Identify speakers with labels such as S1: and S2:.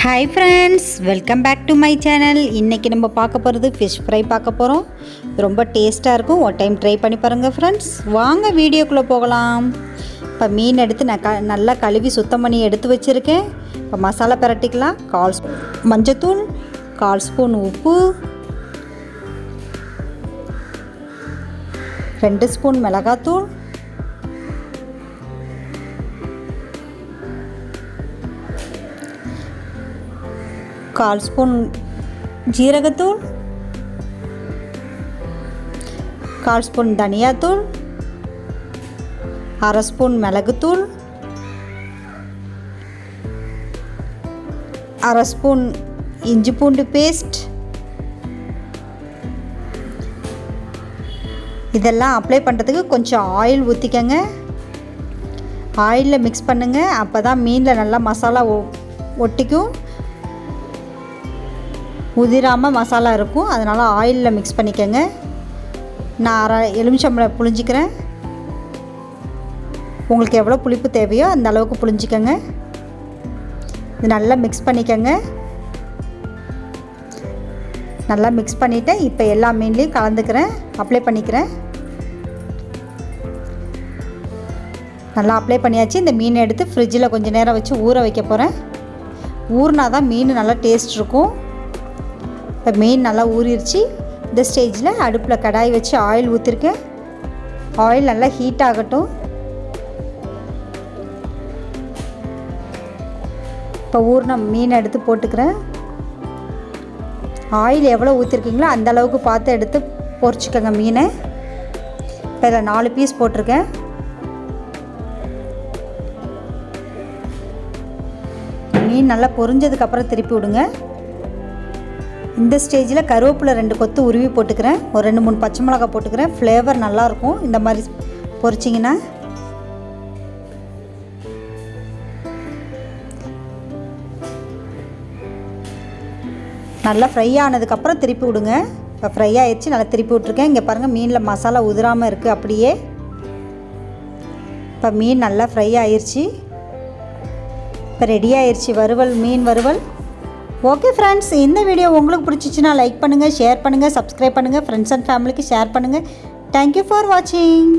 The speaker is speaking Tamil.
S1: Hi friends, welcome back to my channel. இன்றைக்கி நம்ம பார்க்க போகிறது ஃபிஷ் ஃப்ரை பார்க்க போகிறோம். ரொம்ப டேஸ்ட்டாக இருக்கும். ஒரு டைம் ட்ரை பண்ணி பாருங்கள் ஃப்ரெண்ட்ஸ். வாங்க வீடியோக்குள்ளே போகலாம். இப்போ மீன் எடுத்து நான் நல்லா கழுவி சுத்தம் பண்ணி எடுத்து வச்சுருக்கேன். இப்போ மசாலா பிரட்டிக்கலாம். 1/4 ஸ்பூன் மஞ்சத்தூள், 1/4 ஸ்பூன் உப்பு, 2 ஸ்பூன் மிளகாத்தூள், 1/4 ஸ்பூன் ஜீரகத்தூள், 1/4 ஸ்பூன் தனியாத்தூள், 1/2 ஸ்பூன் மிளகுத்தூள், 1/2 ஸ்பூன் இஞ்சி பூண்டு பேஸ்ட். இதெல்லாம் அப்ளை பண்ணுறதுக்கு கொஞ்சம் ஆயில் ஊற்றிக்கங்க. ஆயிலில் மிக்ஸ் பண்ணுங்கள். அப்போ தான் மீனில் நல்லா மசாலா ஒட்டிக்கும், உதிராமல் மசாலா இருக்கும். அதனால் ஆயிலில் மிக்ஸ் பண்ணிக்கோங்க. நான் 1/2 எலுமிச்சம்பழம் புழிஞ்சிக்கிறேன். உங்களுக்கு எவ்வளோ புளிப்பு தேவையோ அந்த அளவுக்கு புழிஞ்சிக்கோங்க. இது நல்லா மிக்ஸ் பண்ணிக்கோங்க. நல்லா மிக்ஸ் பண்ணிவிட்டு இப்போ எல்லா மீன்லேயும் கலந்துக்கிறேன், அப்ளை பண்ணிக்கிறேன். நல்லா அப்ளை பண்ணியாச்சு. இந்த மீனை எடுத்து ஃப்ரிட்ஜில் கொஞ்சம் நேரம் வச்சு ஊற வைக்க போகிறேன். ஊறினா தான் மீன் நல்லா டேஸ்ட் இருக்கும். இப்போ மீன் நல்லா ஊறிடுச்சு. இந்த ஸ்டேஜில் அடுப்பில் கடாய் வச்சு ஆயில் ஊற்றிருக்கேன். ஆயில் நல்லா ஹீட் ஆகட்டும். இப்போ ஊறின மீன் எடுத்து போட்டுக்கிறேன். ஆயில் எவ்வளோ ஊற்றிருக்கீங்களோ அந்த அளவுக்கு பார்த்து எடுத்து பொரிச்சிக்கோங்க மீனை. இப்போ இதில் 4 பீஸ் போட்டிருக்கேன். மீன் நல்லா பொரிஞ்சதுக்கப்புறம் திருப்பி விடுங்க. இந்த ஸ்டேஜில் கருவேப்பிலை 2 கொத்து உருவி போட்டுக்கிறேன். ஒரு 2-3 பச்சை மிளகாய் போட்டுக்கிறேன். ஃப்ளேவர் நல்லாயிருக்கும் இந்த மாதிரி பொரிச்சிங்கன்னா. நல்லா ஃப்ரை ஆனதுக்கப்புறம் திருப்பி விடுங்க. இப்போ ஃப்ரை ஆகிடுச்சு, நல்லா திருப்பி விட்ருக்கேன். இங்கே பாருங்கள், மீனில் மசாலா உதிராமல் இருக்குது அப்படியே. இப்போ மீன் நல்லா ஃப்ரை ஆயிடுச்சு. இப்போ ரெடி ஆயிடுச்சு வறுவல், மீன் வறுவல். ஓகே ஃப்ரெண்ட்ஸ், இந்த வீடியோ உங்களுக்கு பிடிச்சிச்சின்னா லைக் பண்ணுங்கள், ஷேர் பண்ணுங்கள், சப்ஸ்கிரைப் பண்ணுங்கள், ஃப்ரெண்ட்ஸ் அண்ட் ஃபேமிலிக்கு ஷேர் பண்ணுங்கள். தேங்க்யூ ஃபார் வாட்சிங்.